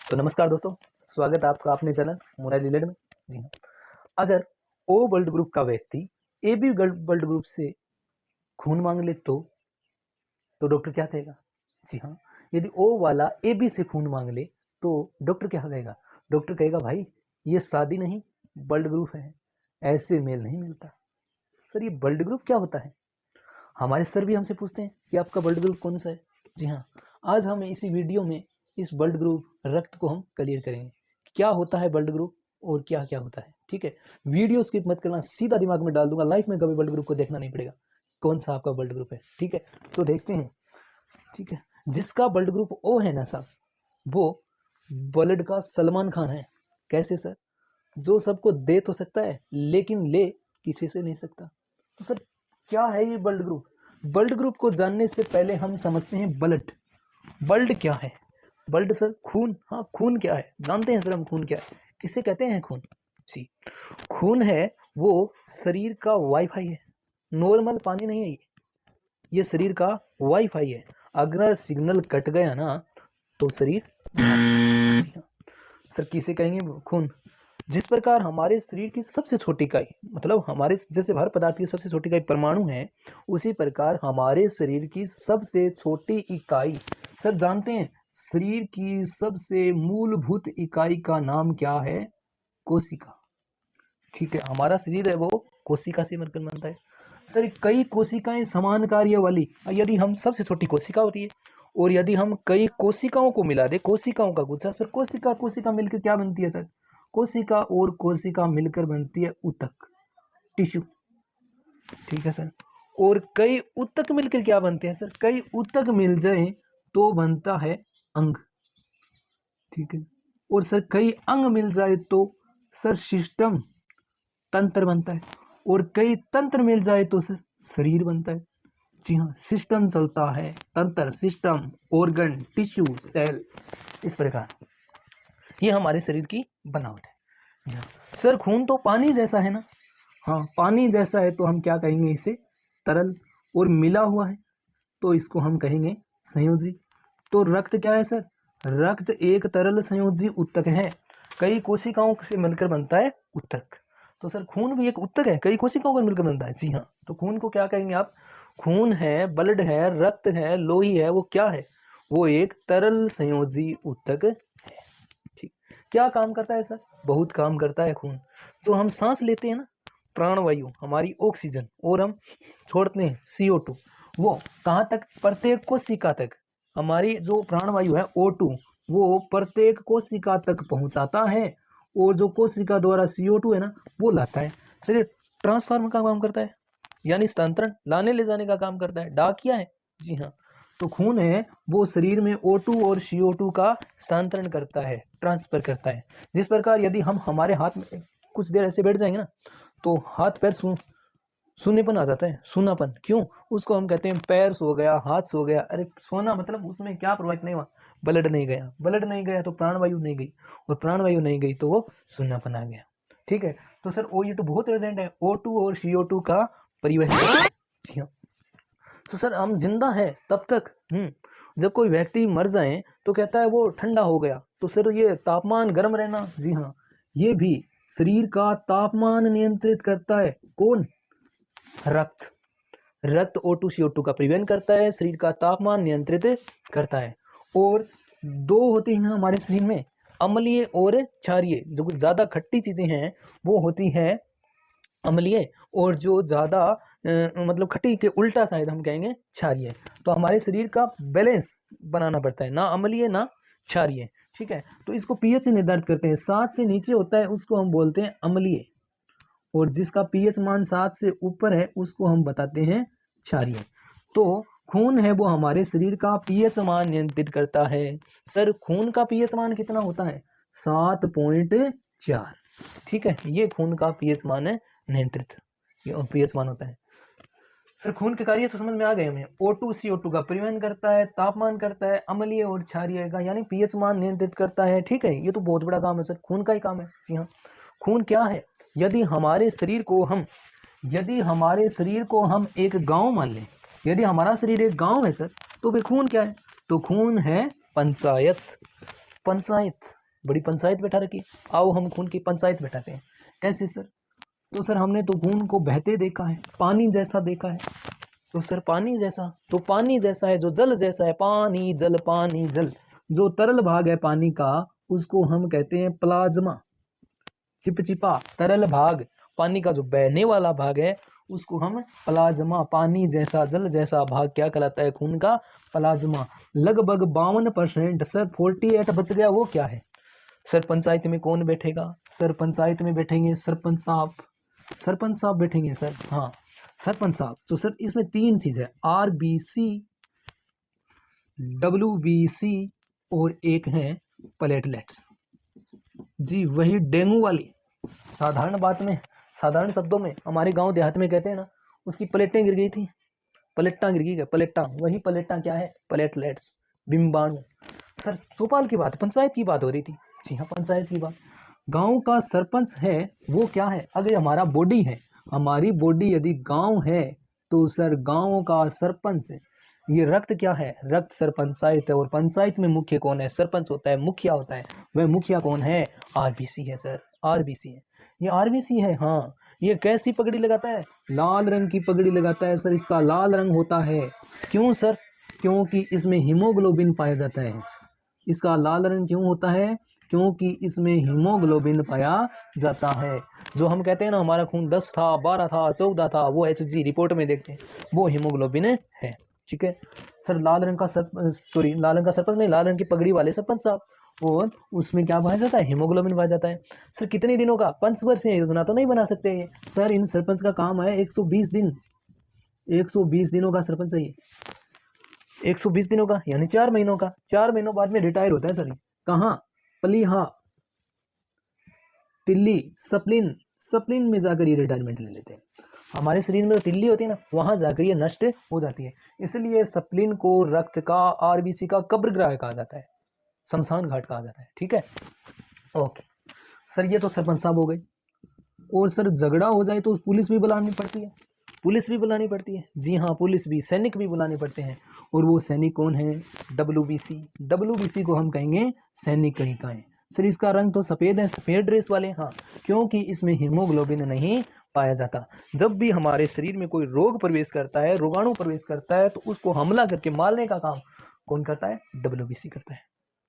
तो नमस्कार दोस्तों, स्वागत है आपका अपने चैनल मोराइल लीड में। जी हाँ, अगर ओ ब्लड ग्रुप का व्यक्ति ए बी ब्लड ग्रुप से खून मांग ले तो डॉक्टर क्या कहेगा? जी हाँ, यदि ओ वाला ए बी से खून मांग ले तो डॉक्टर क्या कहेगा? डॉक्टर कहेगा भाई ये शादी नहीं ब्लड ग्रुप है, ऐसे मेल नहीं मिलता। सर ये ब्लड ग्रुप क्या होता है? हमारे सर भी हमसे पूछते हैं कि आपका ब्लड ग्रुप कौन सा है। जी हाँ, आज हम इसी वीडियो में इस ब्लड ग्रुप रक्त को हम क्लियर करेंगे, क्या होता है ब्लड ग्रुप और क्या क्या होता है। ठीक है, वीडियो स्किप मत करना, सीधा दिमाग में डाल दूंगा, लाइफ में कभी ब्लड ग्रुप को देखना नहीं पड़ेगा कौन सा आपका ब्लड ग्रुप है। ठीक है, तो देखते हैं। ठीक है, जिसका ब्लड ग्रुप ओ है ना साहब, वो ब्लड का सलमान खान है। कैसे सर? जो सबको दे तो सकता है लेकिन ले किसी से नहीं सकता। तो सर क्या है ये ब्लड ग्रुप? ब्लड ग्रुप को जानने से पहले हम समझते हैं ब्लड। ब्लड क्या है? ब्लड सर खून। हाँ, खून क्या है जानते हैं सर हम? खून क्या है, किसे कहते हैं खून? जी, खून है वो शरीर का वाईफाई है, नॉर्मल पानी नहीं है ये शरीर का वाईफाई है। अगर सिग्नल कट गया ना तो शरीर जी हाँ सर, किसे कहेंगे खून? जिस प्रकार हमारे शरीर की सबसे छोटी इकाई, मतलब हमारे जैसे हर पदार्थ की सबसे छोटी इकाई परमाणु है, उसी प्रकार हमारे शरीर की सबसे छोटी इकाई, सर जानते हैं शरीर की सबसे मूलभूत इकाई का नाम क्या है? कोशिका। ठीक है, हमारा शरीर है वो कोशिका से मिलकर बनता है। सर कई कोशिकाएं समान कार्य वाली, यदि हम सबसे छोटी कोशिका होती है और यदि हम कई कोशिकाओं को मिला दे, कोशिकाओं का गुच्छा, सर कोशिका कोशिका मिलकर क्या बनती है सर? कोशिका और कोशिका मिलकर बनती है ऊतक, टिश्यू। ठीक है सर, और कई ऊतक मिलकर क्या बनते हैं सर? कई ऊतक मिल जाए तो बनता है अंग। ठीक है, और सर कई अंग मिल जाए तो सर सिस्टम, तंत्र बनता है, और कई तंत्र मिल जाए तो सर शरीर बनता है। जी हाँ, सिस्टम चलता है, तंत्र, सिस्टम, ऑर्गन, टिश्यू, सेल, इस प्रकार ये हमारे शरीर की बनावट है। जी हाँ। सर खून तो पानी जैसा है ना? हाँ, पानी जैसा है तो हम क्या कहेंगे इसे? तरल। और मिला हुआ है तो इसको हम कहेंगे संयोजी। तो रक्त क्या है सर? रक्त एक तरल संयोजी ऊतक है, कई कोशिकाओं से मिलकर बनता है ऊतक। तो सर खून भी एक ऊतक है, कई कोशिकाओं का मिलकर बनता है। जी हाँ, तो खून को क्या कहेंगे आप? खून है, ब्लड है, रक्त है, लोही है, वो क्या है? वो एक तरल संयोजी ऊतक है। ठीक, क्या काम करता है सर? बहुत काम करता है खून। तो हम सांस लेते हैं ना, प्राणवायु हमारी ऑक्सीजन, और हम छोड़ते हैं CO2, वो कहाँ तक? प्रत्येक कोशिका तक। हमारी जो प्राणवायु है O2, वो प्रत्येक कोशिका तक पहुंचाता है, और जो कोशिका द्वारा CO2 है ना वो लाता है। शरीर ट्रांसफार्मर का काम करता है, यानी स्थानांतरण, लाने ले जाने का काम करता है, डाकिया है। जी हाँ, तो खून है वो शरीर में O2 और CO2 का स्थानांतरण करता है, ट्रांसफर करता है। जिस प्रकार यदि हम हमारे हाथ में कुछ देर ऐसे बैठ जाएंगे ना तो हाथ पैर सूनेपन आ जाता है, सूनापन। क्यों? उसको हम कहते हैं पैर सो गया, हाथ सो गया। अरे सोना मतलब उसमें क्या प्रभावित नहीं हुआ? ब्लड नहीं गया, ब्लड नहीं गया तो प्राणवायु नहीं गई, और प्राणवायु नहीं गई तो वो सूनापन आ गया। ठीक है, तो सर ये तो बहुत अर्जेंट है, O2 और CO2 का परिवहन। जी हाँ, तो सर हम जिंदा है तब तक। जब कोई व्यक्ति मर जाए तो कहता है वो ठंडा हो गया, तो सर ये तापमान गर्म रहना, जी हाँ, ये भी शरीर का तापमान नियंत्रित करता है। कौन? रक्त। रक्त O2 CO2 का परिवहन करता है, शरीर का तापमान नियंत्रित करता है। और दो होती हैं हमारे शरीर में, अम्लीय और क्षारीय। जो कुछ ज़्यादा खट्टी चीज़ें हैं वो होती हैं अम्लीय, और जो ज़्यादा मतलब खट्टी के उल्टा शायद हम कहेंगे क्षारीय। तो हमारे शरीर का बैलेंस बनाना पड़ता है, ना अम्लीय ना क्षारीय। ठीक है, तो इसको pH से निर्धारित करते हैं। 7 से नीचे होता है उसको हम बोलते हैं अम्लीय, और जिसका pH मान 7 से ऊपर है उसको हम बताते हैं क्षारीय। तो खून है वो हमारे शरीर का pH मान नियंत्रित करता है। सर खून का pH मान कितना होता है? 7.4। ठीक है, ये खून का pH मान है नियंत्रित, ये pH मान होता है। सर खून के कार्य तो समझ में आ गए हमें। O2 CO2 का परिवहन करता है, तापमान करता है, अम्लीय और क्षारीय का यानी pH मान नियंत्रित करता है। ठीक है, ये तो बहुत बड़ा काम है सर, खून का ही काम है। जी हाँ, खून क्या है? यदि हमारे शरीर को हम एक गांव मान लें, यदि हमारा शरीर एक गांव है सर, तो फिर खून क्या है? तो खून है पंचायत। पंचायत, बड़ी पंचायत बैठा रखी, आओ हम खून की पंचायत बैठाते हैं। कैसे सर? तो सर हमने तो खून को बहते देखा है, पानी जैसा देखा है। तो सर पानी जैसा, तो पानी जैसा है जो जल जैसा है, पानी जल पानी जल। जो तरल भाग है पानी का उसको हम कहते हैं प्लाज्मा, चिपचिपा तरल भाग पानी का जो बहने वाला भाग है उसको हम प्लाज्मा, पानी जैसा जल जैसा भाग क्या कहलाता है? खून का प्लाज्मा। लगभग 52%, सर 48 बच गया, वो क्या है? सर पंचायत में कौन बैठेगा? सर पंचायत में बैठेंगे सरपंच साहब, सरपंच साहब बैठेंगे सर, हाँ सरपंच साहब। तो सर इसमें 3 चीज है, RBC, WBC और एक है प्लेटलेट्स। जी वही डेंगू वाली, साधारण बात में, साधारण शब्दों में हमारे गांव देहात में कहते हैं ना, उसकी प्लेटें गिर गई थी, प्लेटां गिर गई, प्लेटां, वही प्लेटां क्या है? प्लेटलेट्स, बिम्बाणु। सर चौपाल की बात, पंचायत की बात हो रही थी। जी हाँ पंचायत की बात। गांव का सरपंच है वो क्या है? अगर हमारा बॉडी है, हमारी बॉडी यदि गांव है तो सर गांव का सरपंच, ये रक्त क्या है? रक्त सर पंचायत है, और पंचायत में मुख्य कौन है? सरपंच होता है, मुखिया होता है। वह मुखिया कौन है? RBC है सर, RBC है, ये RBC है। हाँ, ये कैसी पगड़ी लगाता है? लाल रंग की पगड़ी लगाता है सर, इसका लाल रंग होता है। क्यों सर? क्योंकि इसमें हीमोग्लोबिन पाया जाता है। इसका लाल रंग क्यों होता है? क्योंकि इसमें हीमोग्लोबिन पाया जाता है। जो हम कहते हैं ना हमारा खून 10 था, 12 था, 14 था, वो HG रिपोर्ट में देखते हैं, वो हीमोग्लोबिन है। ठीक है सर, लाल रंग का लाल रंग का सरपंच नहीं, लाल रंग की पगड़ी वाले सरपंच साहब, और उसमें क्या पाया जाता है? हीमोग्लोबिन पाया जाता है। सर कितने दिनों का? पंचवर्षीय योजना तो नहीं बना सकते ये सर, इन सरपंच का काम है 120 दिन, 120 दिनों का सरपंच है ये, 120 दिनों का, यानी 4 महीनों का। 4 महीनों बाद में रिटायर होता है सर। कहाँ? पलीहा, तिल्ली, सप्लिन, सप्लिन में जाकर ये रिटायरमेंट ले लेते हैं। हमारे शरीर में तिल्ली होती है ना, वहां जाकर ये नष्ट हो जाती है। इसलिए सप्लिन को रक्त का, RBC का कब्रग्राह कहा जाता है, शमशान घाट कहा जाता है। ठीक है, ओके सर, ये तो सरपंच साहब हो गए। और सर झगड़ा हो जाए तो पुलिस भी बुलानी पड़ती है, पुलिस भी बुलानी पड़ती है। जी हाँ, पुलिस भी, सैनिक भी बुलाने पड़ते हैं। और वो सैनिक कौन है? WBC, WBC को हम कहेंगे सैनिक कनिकाएं। सर इसका रंग तो सफ़ेद है, सफ़ेद ड्रेस वाले, हाँ, क्योंकि इसमें हीमोग्लोबिन नहीं पाया जाता। जब भी हमारे शरीर में कोई रोग प्रवेश करता है, रोगाणु प्रवेश करता है, तो उसको हमला करके मारने का काम कौन करता है? WBC करता है।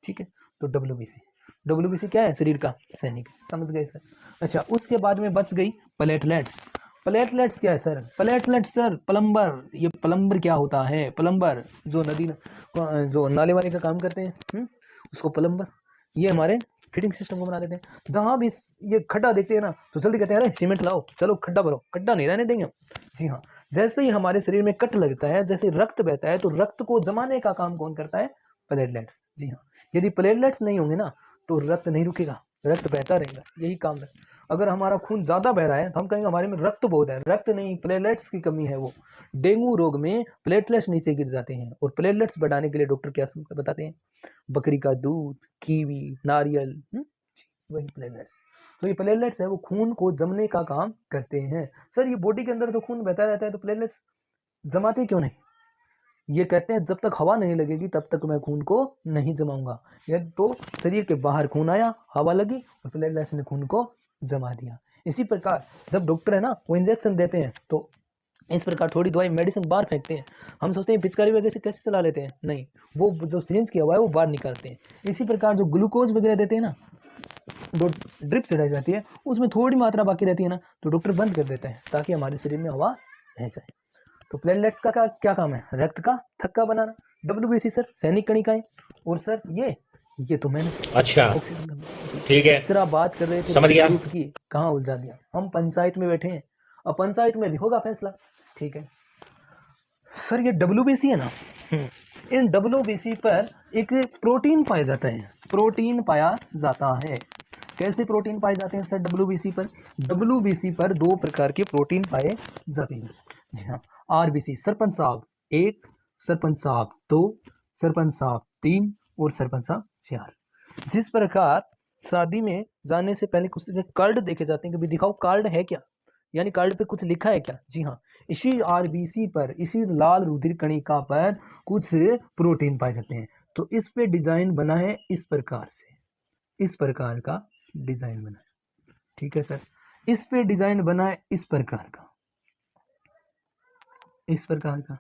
ठीक है, तो WBC क्या है? शरीर का सैनिक, समझ गए सर। अच्छा, उसके बाद में बच गई प्लेटलेट्स। प्लेटलेट्स क्या है सर? प्लेटलेट्स सर प्लम्बर, ये प्लम्बर क्या होता है? प्लम्बर जो नदी, जो नाले वाले का काम करते हैं, उसको प्लम्बर, ये हमारे फिटिंग सिस्टम को बना देते हैं। जहाँ भी ये खड्डा देखते हैं ना तो जल्दी कहते हैं अरे सीमेंट लाओ, चलो खड्डा भरो, खड्डा नहीं रहने देंगे हम। जी हाँ, जैसे ही हमारे शरीर में कट लगता है, जैसे रक्त बहता है, तो रक्त को जमाने का काम कौन करता है? प्लेटलेट्स। जी हाँ, यदि प्लेटलेट्स नहीं होंगे ना तो रक्त नहीं रुकेगा, रक्त बहता रहेगा, यही काम है। अगर हमारा खून ज़्यादा बह रहा है तो हम कहेंगे हमारे में रक्त बहुत है, रक्त नहीं, प्लेटलेट्स की कमी है। वो डेंगू रोग में प्लेटलेट्स नीचे गिर जाते हैं, और प्लेटलेट्स बढ़ाने के लिए डॉक्टर क्या बताते हैं? बकरी का दूध, कीवी, नारियल, वही प्लेटलेट्स। तो ये प्लेटलेट्स है, वो खून को जमने का काम करते हैं। सर ये बॉडी के अंदर तो खून बहता रहता है, तो प्लेटलेट्स जमाते क्यों नहीं? ये कहते हैं जब तक हवा नहीं लगेगी तब तक मैं खून को नहीं जमाऊंगा। ये तो शरीर के बाहर खून आया, हवा लगी और प्लेटलेट्स ने खून को जमा दिया। इसी प्रकार जब डॉक्टर है ना वो इंजेक्शन देते हैं तो इस प्रकार थोड़ी दवाई मेडिसिन बाहर फेंकते हैं। हम सोचते हैं पिचकारी वगैरह से कैसे चला लेते हैं, नहीं, वो जो सिरिंज की हवा है वो बाहर निकालते हैं। इसी प्रकार जो ग्लूकोज वगैरह देते हैं ना, जो ड्रिप चढ़ाई जाती है, उसमें थोड़ी मात्रा बाकी रहती है ना, तो डॉक्टर बंद कर देता है ताकि हमारे शरीर में हवा रह जाए। तो प्लेटलेट्स का क्या काम है? रक्त का थक्का बनाना। WBC सर सैनिक कणिकाएं। और सर ये तो मैंने, अच्छा ऑक्सीजन, ठीक है, सर आप बात कर रहे थे समझ गया। ग्रुप की, कहाँ उलझा दिया? हम पंचायत में बैठे हैं, अब पंचायत में भी होगा फैसला। ठीक है सर, ये WBC है ना, इन WBC पर एक प्रोटीन पाया जाता है, प्रोटीन पाया जाता है। कैसे प्रोटीन पाए जाते हैं सर WBC पर? WBC पर 2 प्रकार के प्रोटीन पाए जाते हैं। जी हाँ, RBC सरपंच साहब 1, सरपंच साहब 2, सरपंच साहब 3 और सरपंच साहब 4। जिस प्रकार शादी में जाने से पहले कुछ कार्ड देखे जाते हैं कि भाई दिखाओ कार्ड है क्या, यानी कार्ड पे कुछ लिखा है क्या। जी हाँ, इसी RBC पर, इसी लाल रुधिर कणिका पर कुछ प्रोटीन पाए जाते हैं। तो इस पे डिजाइन बना है इस प्रकार से, इस प्रकार का डिजाइन बना है, ठीक है सर। इस पे डिजाइन बना है इस प्रकार का, इस प्रकार का।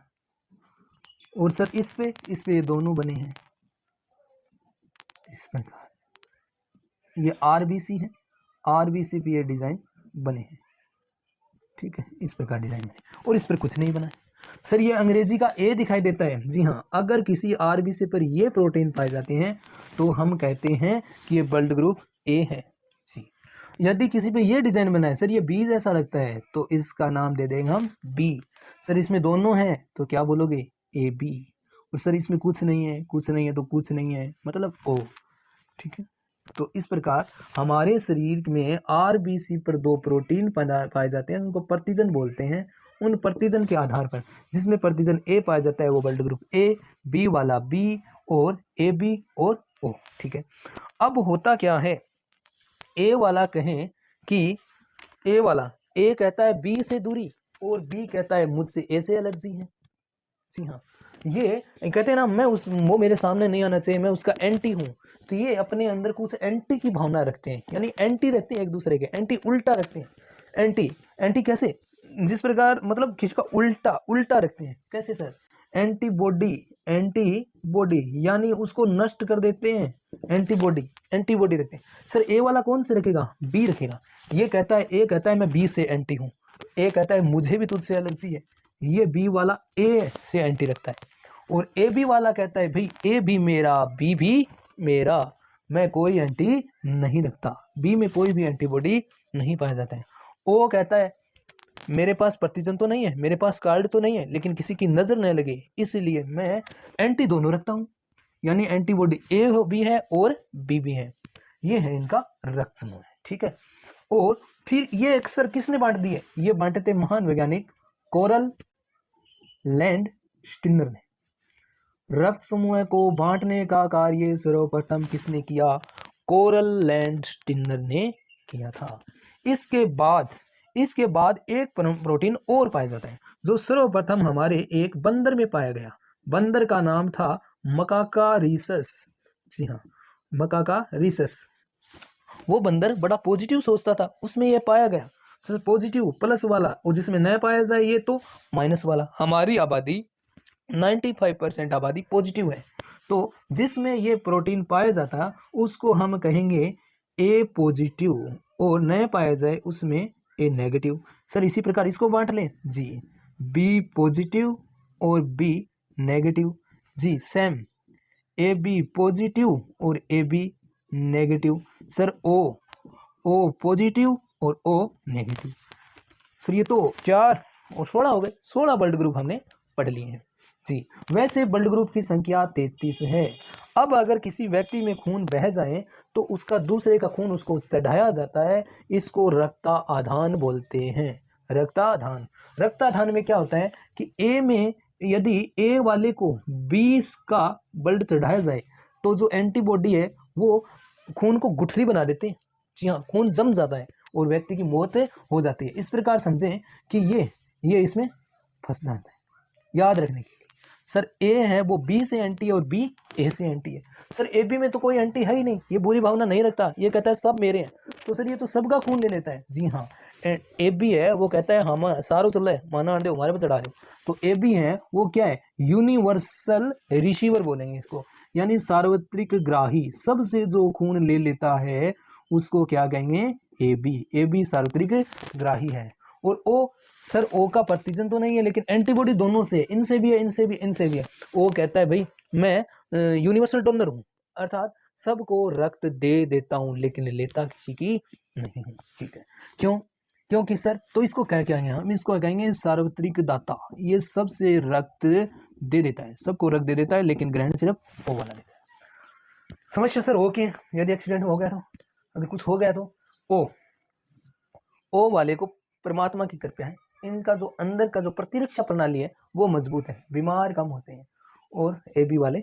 और सर इस पे ये दोनों बने हैं इस प्रकार, ये आरबीसी है, आरबीसी पे ये डिजाइन बने हैं, ठीक है, इस प्रकार डिजाइन बने। और इस पर कुछ नहीं बना है सर। ये अंग्रेजी का ए दिखाई देता है, जी हाँ। अगर किसी आरबीसी पर ये प्रोटीन पाए जाते हैं तो हम कहते हैं कि ये ब्लड ग्रुप ए है जी। यदि किसी पे ये डिजाइन बना है सर, ये बी जैसा लगता है, तो इसका नाम दे देंगे हम बी। सर इसमें दोनों हैं तो क्या बोलोगे, ए बी। और सर इसमें कुछ नहीं है, कुछ नहीं है तो कुछ नहीं है, मतलब ओ, ठीक है। तो इस प्रकार हमारे शरीर में आरबीसी पर दो प्रोटीन पाए जाते हैं, उनको प्रतिजन बोलते हैं। उन प्रतिजन के आधार पर जिसमें प्रतिजन ए पाया जाता है वो ब्लड ग्रुप ए, बी वाला बी, और ए बी और ओ, ठीक है। अब होता क्या है, ए वाला कहें कि ए वाला, ए कहता है बी से दूरी और बी कहता है मुझसे ए से एलर्जी है, जी हाँ। ये कहते हैं ना, मैं उस वो मेरे सामने नहीं आना चाहिए, मैं उसका एंटी हूँ। तो ये अपने अंदर कुछ एंटी की भावना रखते हैं, यानी एंटी रखते हैं एक दूसरे के, एंटी उल्टा रखते हैं। एंटी एंटी कैसे, जिस प्रकार मतलब किसी का उल्टा उल्टा रखते हैं, कैसे सर, एंटीबॉडी, एंटीबॉडी यानी उसको नष्ट कर देते हैं, एंटीबॉडी, एंटीबॉडी रखते हैं। सर ए वाला कौन से रखेगा, बी रखेगा। ये कहता है, ए कहता है मैं बी से एंटी हूँ, ए कहता है मुझे भी तुझसे एलर्जी है, ये बी वाला ए से एंटी रखता है। और ए बी वाला कहता है भाई ए भी मेरा, बी भी मेरा, मैं कोई एंटी नहीं रखता, बी में कोई भी एंटीबॉडी नहीं पाया जाता है। ओ कहता है मेरे पास प्रतिजन तो नहीं है, मेरे पास कार्ड तो नहीं है, लेकिन किसी की नजर न लगे इसलिए मैं एंटी दोनों रखता हूं, यानी एंटीबॉडी ए भी है और बी भी है। ये है इनका रक्त समूह है, ठीक है। और फिर ये अक्सर किसने बांट दिए, ये बांटे थे महान वैज्ञानिक कोरल लैंड स्टिनर ने। रक्त समूह को बांटने का कार्य सर्वप्रथम किसने किया, कोरल लैंड स्टिनर ने किया था। इसके बाद एक प्रोटीन और पाया जाता है जो सर्वप्रथम हमारे एक बंदर में पाया गया। बंदर का नाम था मकाका रीसस, जी हाँ, मकाका रीसस। वो बंदर बड़ा पॉजिटिव सोचता था, उसमें ये पाया गया पॉजिटिव प्लस वाला, और जिसमें न पाया जाए ये तो माइनस वाला। हमारी आबादी 95% आबादी पॉजिटिव है, तो जिसमें ये प्रोटीन पाया जाता उसको हम कहेंगे ए पॉजिटिव, और न पाया जाए उसमें ए नेगेटिव। सर इसी प्रकार इसको बांट लें जी, बी पॉजिटिव और बी नेगेटिव, जी सेम, ए बी पॉजिटिव और A B negative. Sir O positive और ओ नेगेटिव। सर ये तो 4 और 16 हो गए, 16 ब्लड ग्रुप हमने पढ़ लिए हैं जी। वैसे ब्लड ग्रुप की संख्या 33 है। अब अगर किसी व्यक्ति में खून बह जाए तो उसका दूसरे का खून उसको चढ़ाया जाता है, इसको रक्ताधान बोलते हैं, रक्ताधान। रक्ताधान में क्या होता है कि ए में यदि ए वाले को 20 का ब्लड चढ़ाया जाए तो जो एंटीबॉडी है वो खून को गुठली बना देते हैं, जी हाँ, खून जम जाता है और व्यक्ति की मौत हो जाती है। इस प्रकार समझें कि ये इसमें फंस जाता है। याद रखने के लिए सर ए है वो बी से एंटी है और बी ए से एंटी है। सर ए बी में तो कोई एंटी है ही नहीं, ये बुरी भावना नहीं रखता, ये कहता है सब मेरे हैं, तो सर ये तो सबका खून ले लेता है, जी हाँ। ए बी है वो कहता है हम सारो चल रहे माना आंदे हमारे पे चढ़ा रहे हो, तो ए बी है वो क्या है, यूनिवर्सल रिसीवर बोलेंगे इसको, यानी सार्वत्रिक ग्राही, सबसे जो खून ले लेता है उसको क्या कहेंगे, ए बी सार्वत्रिक ग्राही है। और ओ सर ओ का प्रतिजन तो नहीं है लेकिन एंटीबॉडी दोनों से, इनसे भी है इनसे भी इनसे भी है। ओ कहता है भाई मैं यूनिवर्सल डोनर हूँ, अर्थात सबको रक्त दे देता हूँ लेकिन लेता किसी की नहीं हूँ, ठीक है। क्योंकि सर तो इसको क्या कहेंगे हम, इसको कहेंगे सार्वत्रिक दाता। ये सबसे रक्त दे देता है, सबको रक्त दे देता है लेकिन ग्रहण सिर्फ ओ वाला देता है। समस्या सर ओके, यदि एक्सीडेंट हो गया तो, अगर कुछ हो गया तो ओ वाले को परमात्मा की कृपा है, इनका जो अंदर का जो प्रतिरक्षा प्रणाली है वो मजबूत है, बीमार कम होते हैं, और ए बी वाले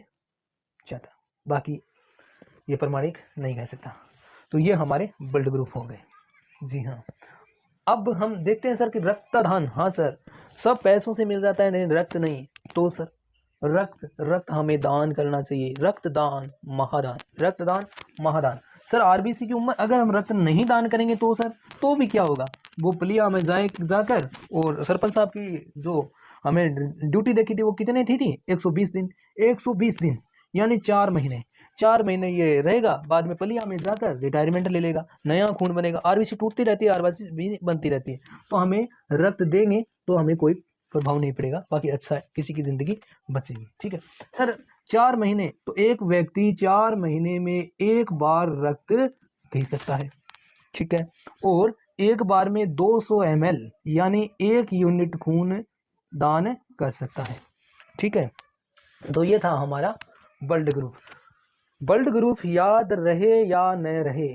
ज्यादा, बाकी ये प्रमाणिक नहीं कह सकता। तो ये हमारे ब्लड ग्रुप हो गए, जी हाँ। अब हम देखते हैं सर कि रक्तदान, हाँ सर सब पैसों से मिल जाता है नहीं रक्त नहीं, तो सर रक्त हमें दान करना चाहिए। रक्तदान महादान, रक्तदान महादान। सर आरबीसी की उम्र, अगर हम रक्त नहीं दान करेंगे तो सर तो भी क्या होगा, वो प्लिया में जाकर और सरपंच साहब की जो हमें ड्यूटी देखी थी वो कितने थी 120 दिन, 120 दिन यानी 4 महीने, 4 महीने ये रहेगा, बाद में पलिया में जाकर रिटायरमेंट ले लेगा, नया खून बनेगा। आरबीसी टूटती रहती है, आरबीसी भी बनती रहती है। तो हमें रक्त देंगे तो हमें कोई प्रभाव नहीं पड़ेगा, बाकी अच्छा है, किसी की जिंदगी बचेगी। ठीक है सर, 4 महीने, तो एक व्यक्ति 4 महीने में एक बार रक्त दे सकता है। ठीक है, और एक बार में 200 ml यानी 1 यूनिट खून दान कर सकता है। ठीक है, तो ये था हमारा ब्लड ग्रुप। ब्लड ग्रुप याद रहे या न रहे,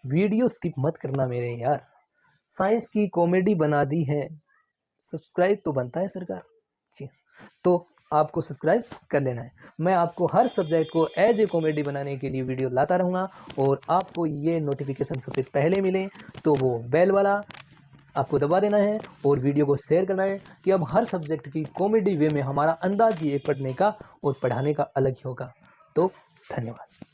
वीडियो स्किप मत करना मेरे यार, साइंस की कॉमेडी बना दी है, सब्सक्राइब तो बनता है सरकार जी, तो आपको सब्सक्राइब कर लेना है। मैं आपको हर सब्जेक्ट को एज ए कॉमेडी बनाने के लिए वीडियो लाता रहूँगा, और आपको ये नोटिफिकेशन सबसे पहले मिले तो वो बेल वाला आपको दबा देना है, और वीडियो को शेयर करना है कि अब हर सब्जेक्ट की कॉमेडी वे में हमारा अंदाज ही है पढ़ने का और पढ़ाने का अलग ही होगा। तो धन्यवाद।